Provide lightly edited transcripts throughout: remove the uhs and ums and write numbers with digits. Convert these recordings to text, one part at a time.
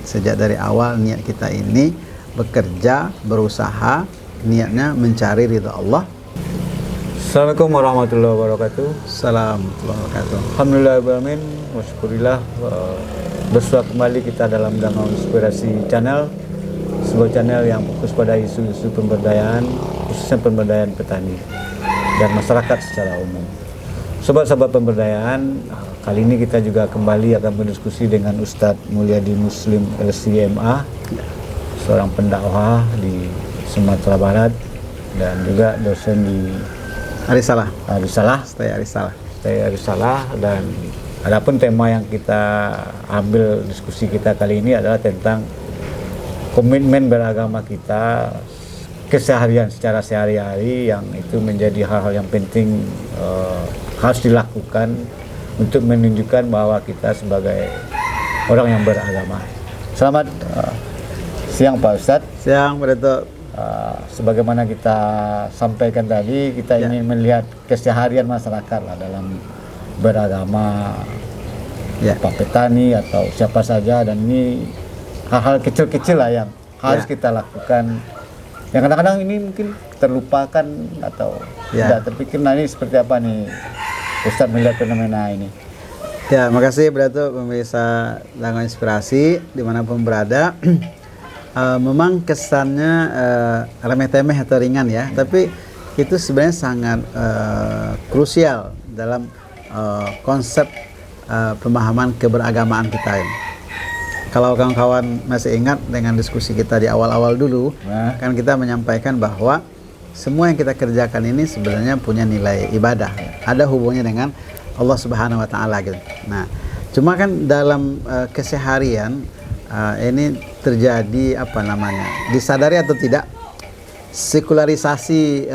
Sejak dari awal niat kita ini bekerja, berusaha, niatnya mencari ridha Allah. Assalamualaikum warahmatullahi wabarakatuh. Assalamualaikum warahmatullahi wabarakatuh. Alhamdulillahirrahmanirrahim. Wasyukurillah. Bersua kembali kita dalam Danau Inspirasi Channel, sebuah channel yang fokus pada isu-isu pemberdayaan, khususnya pemberdayaan petani dan masyarakat secara umum. Sobat-sobat pemberdayaan, kali ini kita juga kembali akan berdiskusi dengan Ustadz Mulyadi Muslim LCMA, seorang pendakwah di Sumatera Barat dan juga dosen di Arisalah. Stay Arisalah. Dan adapun tema yang kita ambil diskusi kita kali ini adalah tentang komitmen beragama kita, keseharian secara sehari-hari yang itu menjadi hal-hal yang penting harus dilakukan untuk menunjukkan bahwa kita sebagai orang yang beragama. Selamat siang Pak Ustadz. Siang, Pak Dato'. Sebagaimana kita sampaikan tadi, kita ingin melihat keseharian masyarakat lah dalam beragama, Pak petani atau siapa saja, dan ini hal-hal kecil-kecil lah yang harus kita lakukan, yang kadang-kadang ini mungkin terlupakan atau tidak terpikir. Nah, ini seperti apa nih Ustadz melihat fenomena ini? Ya, makasih Pak Dato', pemirsa Danau Inspirasi dimanapun berada. Memang kesannya remeh-temeh atau ringan ya, tapi itu sebenarnya sangat krusial dalam konsep pemahaman keberagamaan kita ini. Kalau kawan-kawan masih ingat dengan diskusi kita di awal-awal dulu, kan kita menyampaikan bahwa semua yang kita kerjakan ini sebenarnya punya nilai ibadah, ada hubungannya dengan Allah Subhanahu Wa Taala gitu. Nah, cuma kan dalam keseharian ini terjadi disadari atau tidak, sekularisasi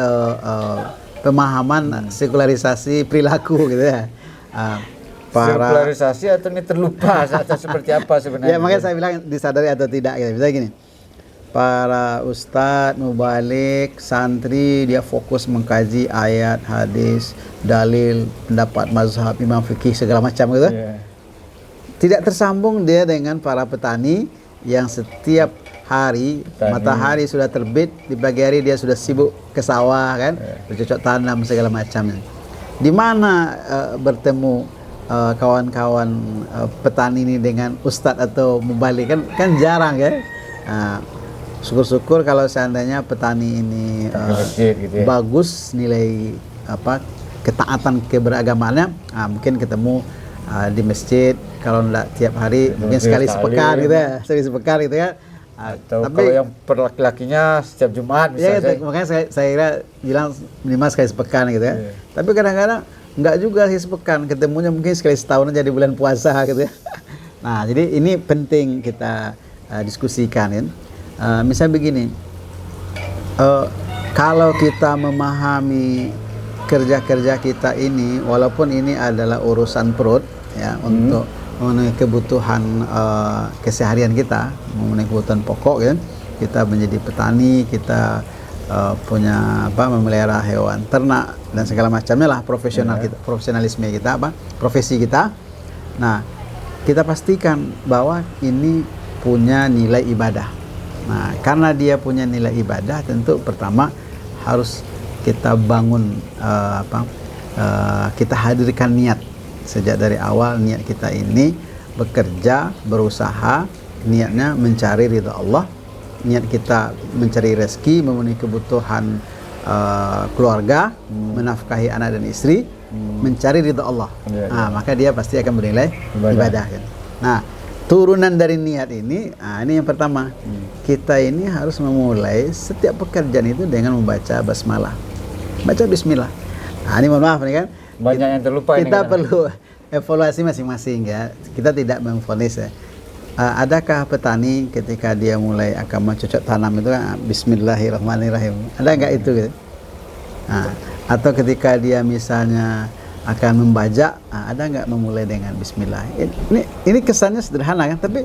pemahaman, sekularisasi perilaku gitu ya. Sekularisasi atau ini terlupa atau seperti apa sebenarnya? Ya, makanya saya bilang disadari atau tidak gitu. Misalnya gini, para ustadz, mubalik, santri, dia fokus mengkaji ayat, hadis, dalil, pendapat mazhab, imam fikih segala macam gitu. Tidak tersambung dia dengan para petani yang setiap hari matahari sudah terbit, di pagi hari dia sudah sibuk ke sawah kan, bercocok tanam segala macamnya. Di mana bertemu kawan-kawan petani ini dengan ustadz atau mubalik, kan jarang ya. Syukur-syukur kalau seandainya petani ini bagus nilai ketaatan keberagamaannya, mungkin ketemu di masjid, kalau enggak tiap hari mungkin sekali sepekan gitu ya, atau tapi kalau yang laki-lakinya setiap Jumat misalnya. Ya, makanya saya kira bilang minimal sekali sepekan gitu ya. Tapi kadang-kadang enggak juga sekali sepekan, ketemunya mungkin sekali setahun aja di bulan puasa gitu ya. Nah, jadi ini penting kita diskusikan ya. Misalnya begini, kalau kita memahami kerja-kerja kita ini, walaupun ini adalah urusan perut ya, untuk memenuhi kebutuhan keseharian kita, memenuhi kebutuhan pokok ya. Kita menjadi petani, kita punya memelihara hewan ternak dan segala macamnya lah, profesionalisme kita, profesi kita. Nah, kita pastikan bahwa ini punya nilai ibadah. Nah, karena dia punya nilai ibadah, tentu pertama harus kita bangun kita hadirkan niat. Sejak dari awal niat kita ini bekerja, berusaha, niatnya mencari ridha Allah, niat kita mencari rezeki, memenuhi kebutuhan keluarga, menafkahi anak dan istri, mencari ridha Allah. Maka dia pasti akan bernilai ibadah kan. Nah, turunan dari niat ini, ini yang pertama. Kita ini harus memulai setiap pekerjaan itu dengan membaca basmalah. Baca bismillah. Ini mohon maaf nih kan, banyak yang terlupa. Kita perlu evaluasi masing-masing ya. Kita tidak memvonis ya. Adakah petani ketika dia mulai akan mencocok tanam itu kan bismillahirrahmanirrahim? Ada nggak itu gitu? Atau ketika dia misalnya akan membajak, ada nggak memulai dengan bismillah? Ini kesannya sederhana kan, tapi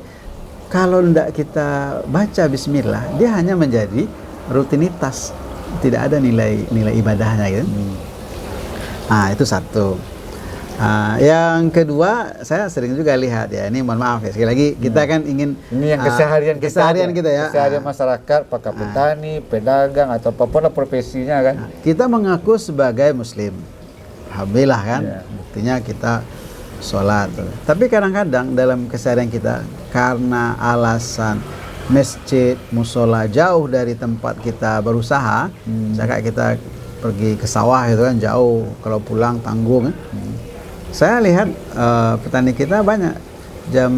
kalau tidak kita baca bismillah, dia hanya menjadi rutinitas, tidak ada nilai ibadahnya gitu. Itu satu. Yang kedua, saya sering juga lihat ya, ini mohon maaf ya, sekali lagi kita kan ingin Ini yang keseharian kita ya. Keseharian masyarakat, apakah petani, pedagang atau apapun lah profesinya kan. Kita mengaku sebagai muslim. Alhamdulillah kan. Ya. Buktinya kita sholat. Tapi kadang-kadang dalam keseharian kita karena alasan masjid, musola jauh dari tempat kita berusaha, misalkan kita pergi ke sawah itu kan jauh, kalau pulang tanggung kan. Saya lihat petani kita banyak jam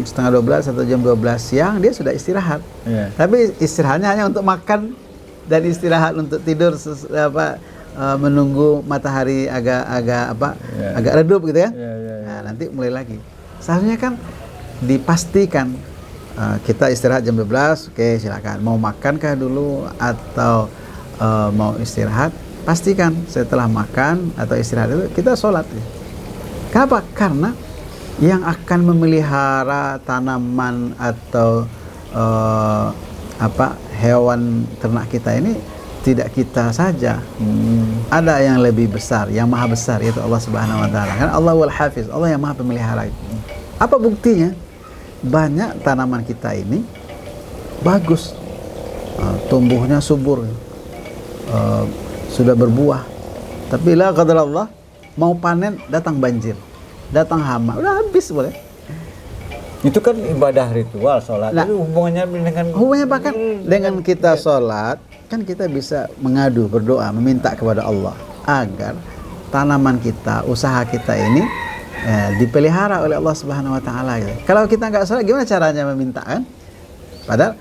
11:30 atau jam 12 siang dia sudah istirahat. Tapi istirahatnya hanya untuk makan dan istirahat untuk tidur menunggu matahari agak redup gitu ya. Nah, nanti mulai lagi. Seharusnya kan dipastikan kita istirahat jam 12, oke silakan. Mau makankah dulu atau mau istirahat? Pastikan setelah makan atau istirahat itu kita sholat. Kenapa? Karena yang akan memelihara tanaman atau hewan ternak kita ini tidak kita saja. Ada yang lebih besar, yang maha besar, yaitu Allah Subhanahu wa taala. Kan Allah wal Hafiz, Allah yang maha pemelihara. Apa buktinya? Banyak tanaman kita ini bagus, tumbuhnya subur, sudah berbuah. Tapi la qadar Allah, mau panen datang banjir, datang hama, udah habis boleh. Itu kan ibadah ritual sholat. Itu hubungannya bahkan dengan kita sholat, kan kita bisa mengadu, berdoa, meminta kepada Allah agar tanaman kita, usaha kita ini dipelihara oleh Allah Subhanahu wa taala gitu. Kalau kita nggak sholat, gimana caranya meminta kan? Padahal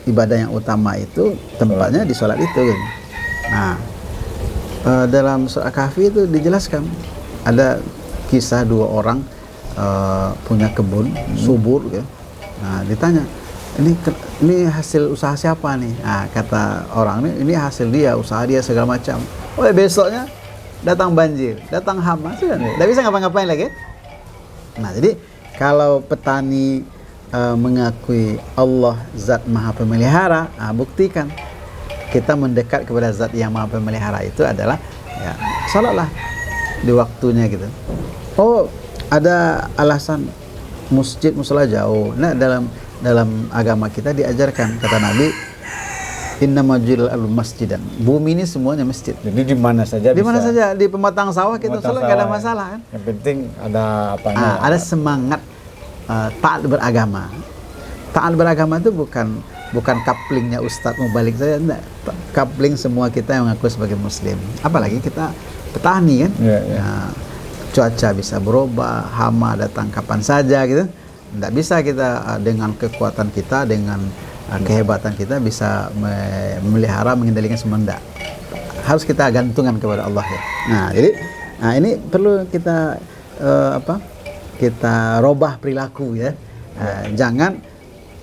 ibadah yang utama itu tempatnya di sholat itu gitu. Nah, dalam surah Kahfi itu dijelaskan ada kisah dua orang punya kebun subur gitu. Nah, ditanya, ini hasil usaha siapa nih? Nah, kata orang ini hasil dia, usaha dia segala macam. Oh, besoknya datang banjir, datang hama, sudah tidak bisa ngapa-ngapain lagi. Nah, jadi kalau petani mengakui Allah zat maha pemelihara, buktikan kita mendekat kepada zat yang maha pemelihara itu adalah ya salatlah di waktunya gitu. Oh, ada alasan masjid musola jauh. Nah, dalam agama kita diajarkan, kata Nabi, innama ju'ila masjidan. Bumi ini semuanya masjid. Jadi di mana saja di mana saja, di pematang sawah kita sholat nggak ada masalah kan. Yang penting ada apanya. Ada semangat taat beragama. Taat beragama itu bukan kaplingnya ustadz mau balik saja, enggak. Kapling semua kita yang mengaku sebagai muslim. Apalagi kita petani kan. Nah, cuaca bisa berubah, hama datang kapan saja gitu. Tidak bisa kita dengan kekuatan kita, dengan kehebatan kita bisa memelihara, mengendalikan semenda. Harus kita gantungkan kepada Allah ya. Nah, jadi ini perlu kita kita robah perilaku ya. Jangan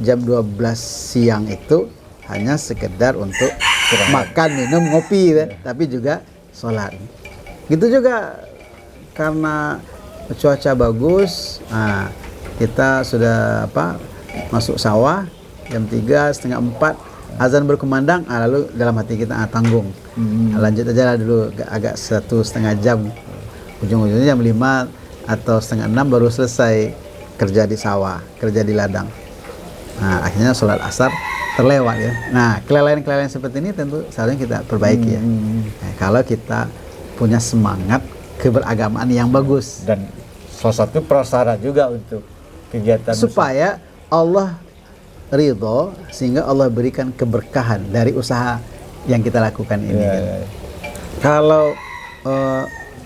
jam 12 siang itu hanya sekedar untuk makan, minum, ngopi ya, tapi juga sholat. Gitu juga karena cuaca bagus, kita sudah masuk sawah jam 3, setengah 4 azan berkumandang, lalu dalam hati kita tanggung, lanjut aja lah dulu agak 1,5 jam, ujung-ujungnya jam 5 atau setengah 6 baru selesai kerja di sawah, kerja di ladang. Nah, akhirnya sholat asar terlewat ya. Nah, kelalaian-kelalaian seperti ini tentu seharusnya kita perbaiki ya. Nah, kalau kita punya semangat keberagamaan yang bagus, dan salah satu prasyarat juga untuk kegiatan supaya Allah ridho, sehingga Allah berikan keberkahan dari usaha yang kita lakukan ini. Kalau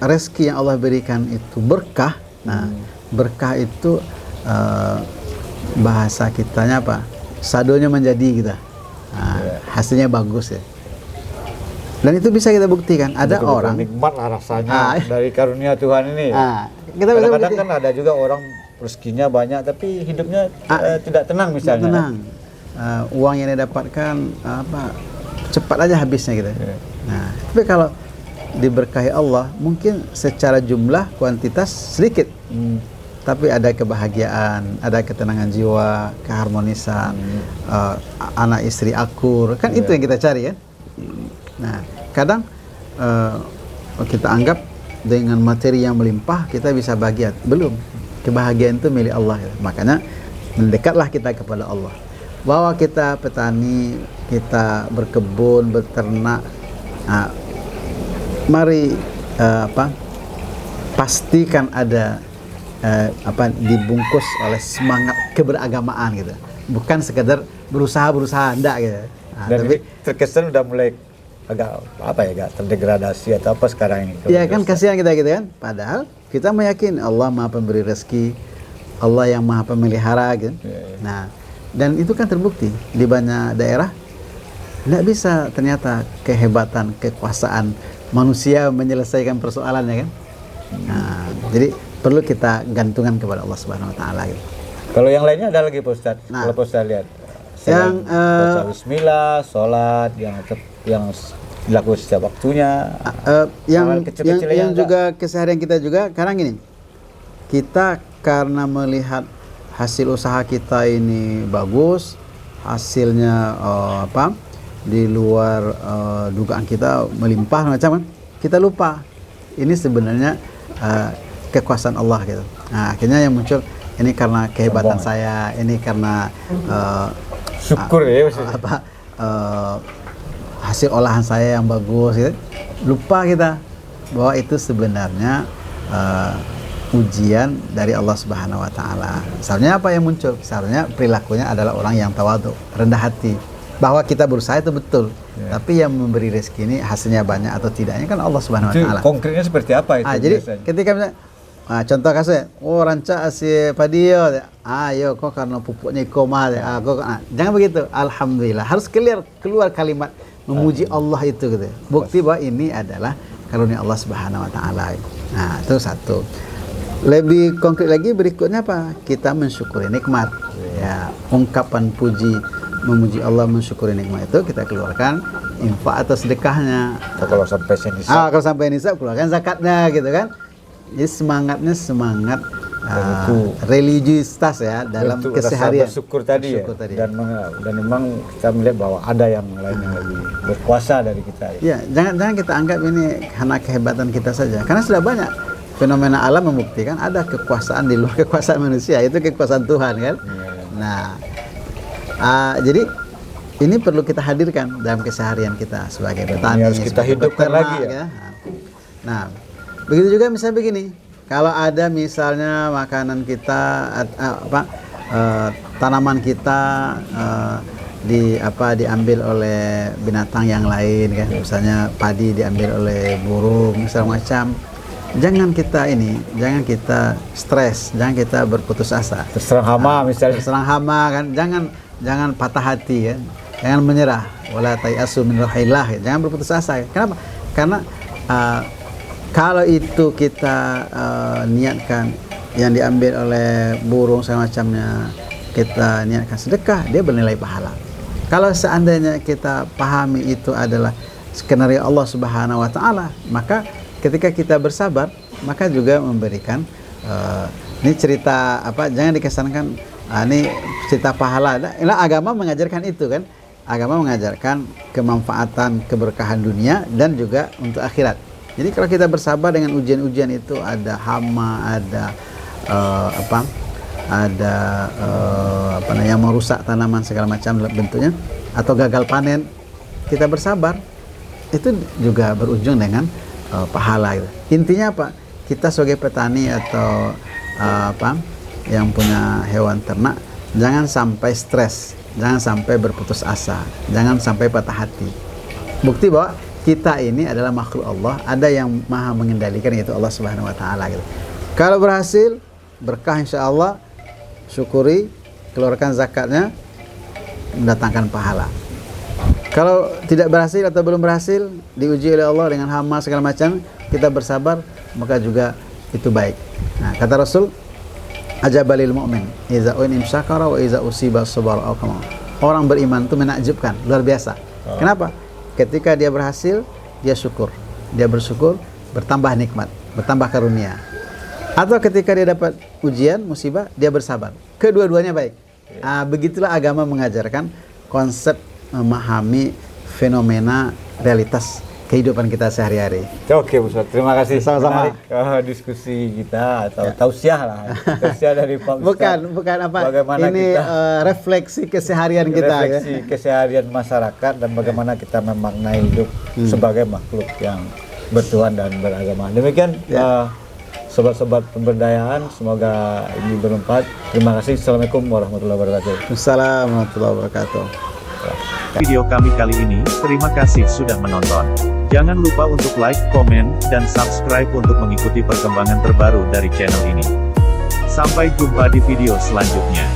rezeki yang Allah berikan itu berkah, nah berkah itu bahasa kitanya apa? Sadonya menjadi kita. Nah, hasilnya bagus ya. Dan itu bisa kita buktikan. Ada orang nikmat lah rasanya dari karunia Tuhan ini. Kadang-kadang kan ada juga orang rezekinya banyak tapi hidupnya tidak tenang misalnya. Tidak tenang. Uang yang dia dapatkan cepat aja habisnya gitu. Nah, tapi kalau diberkahi Allah, mungkin secara jumlah kuantitas sedikit. Tapi ada kebahagiaan, ada ketenangan jiwa, keharmonisan, anak istri akur, kan itu yang kita cari kan. Nah, kadang kita anggap dengan materi yang melimpah kita bisa bahagia. Belum. Kebahagiaan itu milik Allah. Makanya mendekatlah kita kepada Allah. Bahwa kita petani, kita berkebun, berternak, mari pastikan ada dibungkus oleh semangat keberagamaan gitu. Bukan sekedar berusaha enggak gitu. Dan tapi terkesan udah mulai agak terdegradasi atau apa sekarang ini. Ya kan kasihan kita gitu kan. Padahal kita meyakini Allah Maha Pemberi rezeki, Allah yang Maha Pemelihara gitu. Nah, dan itu kan terbukti di banyak daerah tidak bisa ternyata kehebatan, kekuasaan manusia menyelesaikan persoalannya kan. Nah, jadi perlu kita gantungan kepada Allah Subhanahu wa taala gitu. Kalau yang lainnya ada lagi Pak Ustadz. Kalau Pak Ustadz lihat yang baca bismillah, sholat yang dilakukan setiap waktunya, yang juga keseharian kita juga sekarang gini, kita karena melihat hasil usaha kita ini bagus, hasilnya di luar dugaan kita melimpah macam kan, kita lupa ini sebenarnya kekuasaan Allah gitu. Nah, akhirnya yang muncul ini karena kehebatan saya, ini karena syukur ya hasil olahan saya yang bagus gitu. Lupa kita bahwa itu sebenarnya ujian dari Allah Subhanahu wa taala. Seharusnya apa yang muncul? Seharusnya perilakunya adalah orang yang tawadhu, rendah hati. Bahwa kita berusaha itu betul, tapi yang memberi rezeki ini hasilnya banyak atau tidaknya kan Allah Subhanahu wa taala. Konkretnya seperti apa itu? Jadi ketika misalnya contoh kasus, ranca si padi yo kok karena pupuknya koma jangan begitu. Alhamdulillah, harus keluar kalimat memuji Allah itu gitu. Bukti bahwa ini adalah karunia Allah Subhanahu wa taala. Nah, itu satu. Lebih konkret lagi berikutnya apa? Kita mensyukuri nikmat. Ya, ungkapan puji, memuji Allah, mensyukuri nikmat itu kita keluarkan infak atau sedekahnya. Kalau sampai nisab. Kalau sampai nisab keluarkan zakatnya gitu kan. Jadi semangatnya semangat religiusitas ya dalam keseharian. Bersyukur tadi ya. Dan memang kita melihat bahwa ada yang lain yang lebih berkuasa dari kita. Ya, jangan kita anggap ini karena kehebatan kita saja. Karena sudah banyak fenomena alam membuktikan ada kekuasaan di luar kekuasaan manusia, itu kekuasaan Tuhan kan. Nah, jadi ini perlu kita hadirkan dalam keseharian kita sebagai petani, harus kita hidupkan lagi ya. Nah, begitu juga misalnya begini, kalau ada misalnya makanan kita tanaman kita diambil oleh binatang yang lain kan, misalnya padi diambil oleh burung misalnya macam. Jangan kita stres, jangan kita berputus asa. Terserang hama misalnya. Terserang hama kan, jangan patah hati kan, jangan menyerah. Wala tayasu min rahillah, jangan berputus asa. Kenapa? Karena kalau itu kita niatkan yang diambil oleh burung segala macamnya, kita niatkan sedekah, dia bernilai pahala. Kalau seandainya kita pahami itu adalah skenario Allah Subhanahu wa taala, maka ketika kita bersabar, maka juga memberikan ini cerita jangan dikesankan ini cerita pahala. Nah, agama mengajarkan itu kan. Agama mengajarkan kemanfaatan, keberkahan dunia dan juga untuk akhirat. Jadi kalau kita bersabar dengan ujian-ujian itu, ada hama, ada yang merusak tanaman segala macam bentuknya, atau gagal panen, kita bersabar, itu juga berujung dengan pahala gitu. Intinya apa? Kita sebagai petani atau yang punya hewan ternak, jangan sampai stres, jangan sampai berputus asa, jangan sampai patah hati. Bukti bahwa kita ini adalah makhluk Allah, ada yang maha mengendalikan, yaitu Allah Subhanahu wa taala gitu. Kalau berhasil, berkah insyaallah, syukuri, keluarkan zakatnya, mendatangkan pahala. Kalau tidak berhasil atau belum berhasil, diuji oleh Allah dengan hama segala macam, kita bersabar, maka juga itu baik. Nah, kata Rasul, ajabalil mu'min iza unim syakara wa iza usiba sabara. Orang beriman itu menakjubkan, luar biasa. Kenapa? Ketika dia berhasil, dia syukur, dia bersyukur, bertambah nikmat, bertambah karunia. Atau ketika dia dapat ujian, musibah, dia bersabar. Kedua-duanya baik. Begitulah agama mengajarkan konsep memahami fenomena realitas kehidupan kita sehari-hari. Oke, Ustaz. Terima kasih. Sama-sama. Menarik, diskusi kita atau tausiah lah. Tausiah dari Pak Ustaz. Bukan apa. Bagaimana Ini kita refleksi keseharian kita refleksi ya. keseharian masyarakat dan bagaimana kita memaknai hidup sebagai makhluk yang bertuhan dan beragama. Demikian sobat-sobat pemberdayaan, semoga ini bermanfaat. Terima kasih. Assalamualaikum warahmatullahi wabarakatuh. Assalamualaikum warahmatullahi wabarakatuh. Video kami kali ini, terima kasih sudah menonton. Jangan lupa untuk like, komen, dan subscribe untuk mengikuti perkembangan terbaru dari channel ini. Sampai jumpa di video selanjutnya.